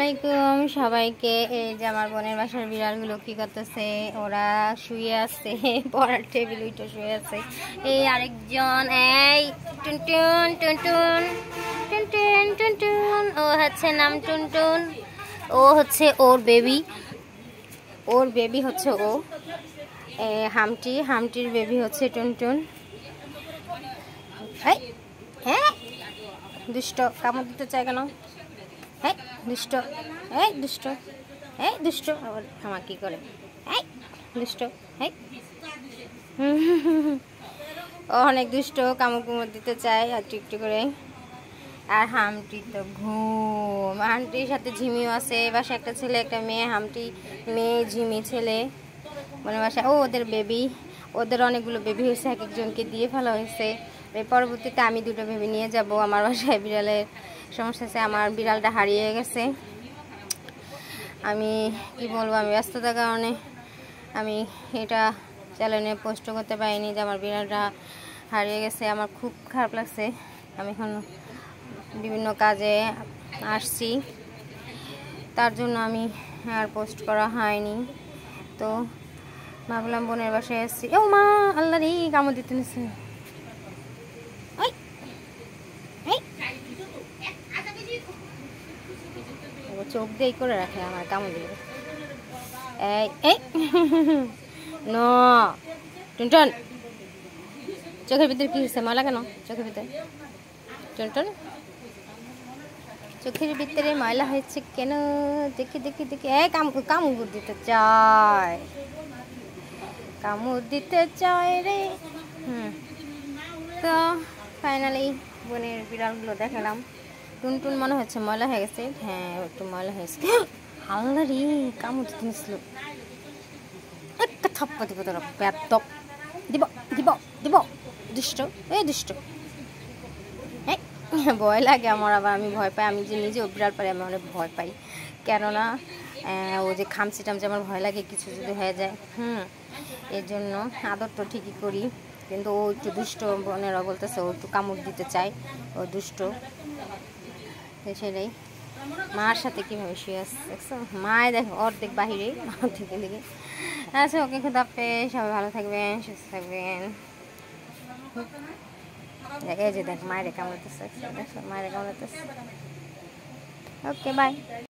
আলাইকুম সবাইকে। এই যে আমার বোনের বাসার বিড়ালগুলো কি করতেছে, ওরা শুয়ে আছে, পড়ার টেবিল উইটো শুয়ে আছে। এই আরেকজন, এই টুনটুন টুনটুন টুনটুন টুনটুন, ও হচ্ছে নাম টুনটুন, ও হচ্ছে ওর বেবি হচ্ছে ও হামটির বেবি হচ্ছে টুনটুন। হ্যাঁ দুষ্ট, কামড় দিতে চায় কেন? হ্যাঁ দুষ্ট, এই দুষ্ট, এই দুষ্ট, আবার আমার কি করে, এই দুষ্ট, হ্যাঁ ও অনেক দুষ্ট, কামড় দিতে চায় আর একটু করে। আর হামটি তো ঘুম, হামটির সাথে ঝিমিও আছে। বাসা একটা ছেলে একটা মেয়ে, হামটি মেয়ে, ঝিমি ছেলে। মানে বাসায় ওদের বেবি, ওদের অনেকগুলো বেবি হয়েছে, এক একজনকে দিয়ে ফেলা হয়েছে। পরবর্তীতে আমি দুটো বেবি নিয়ে যাব। আমার বাসায় বিড়ালের সমস্যা আছে, আমার বিড়ালটা হারিয়ে গেছে। আমি কি বলবো, আমি ব্যস্ততার কারণে আমি এটা চ্যানেলে পোস্ট করতে পারিনি যে আমার বিড়ালটা হারিয়ে গেছে। আমার খুব খারাপ লাগছে। আমি এখন বিভিন্ন কাজে আসছি, তার জন্য আমি আর পোস্ট করা হয়নি। তো ভাবলাম বোনের বাসায় আসছি। ও মা, আল্লাহ রে, কামড় দিতে নিচ্ছে। চোখ দিয়ে করে রাখে আমার, কামড় দিলে। এই ন টুনটুন, চোখের ভিতরে কি হচ্ছে? ময়লা কেন চোখের ভিতরে? টুনটুন, চোখের ভিতরে ময়লা হয়েছে কেন? দেখি দেখি দেখি, কামড় দিতে চায়, কামড় দিতে চায় রে। তো ফাইনালি বোনের বিড়ালগুলো দেখালাম। টুনটুন মনে হচ্ছে ময়লা হয়ে গেছে, হ্যাঁ একটু ময়লা হয়েছে। আল্লাহ রে, কামড় দিতে নিছিল। একটা থাপ্পা দিব তোরা, বেয়াদব। দিব দিব দিব, দুষ্ট, এই দুষ্ট। ভয় লাগে আমার, আবার আমি ভয় পাই। আমি যে নিজেও বিড়াল পারি, আমি অনেক ভয় পাই। কেননা ও যে খামচি টামচি, আমার ভয় লাগে কিছু যদি হয়ে যায়। এর জন্য আদর তো ঠিকই করি, কিন্তু ও একটু দুষ্ট। বোনেরা বলতেছে ও একটু কামড় দিতে চায়, ও দুষ্ট। সেটাই। মার সাথে কীভাবে শুয়ে আসছে দেখছো? মায় দেখো অর্ধেক বাহিরে, অর্ধেক এদিকে। আচ্ছা, ওকে, খুদা হাফেজ, সবাই ভালো থাকবেন, সুস্থ থাকবেন। এই যে দেখ মায়ের কামড়াতেছে, দেখো মায়ের কামড়াতেছে। ওকে, বাই।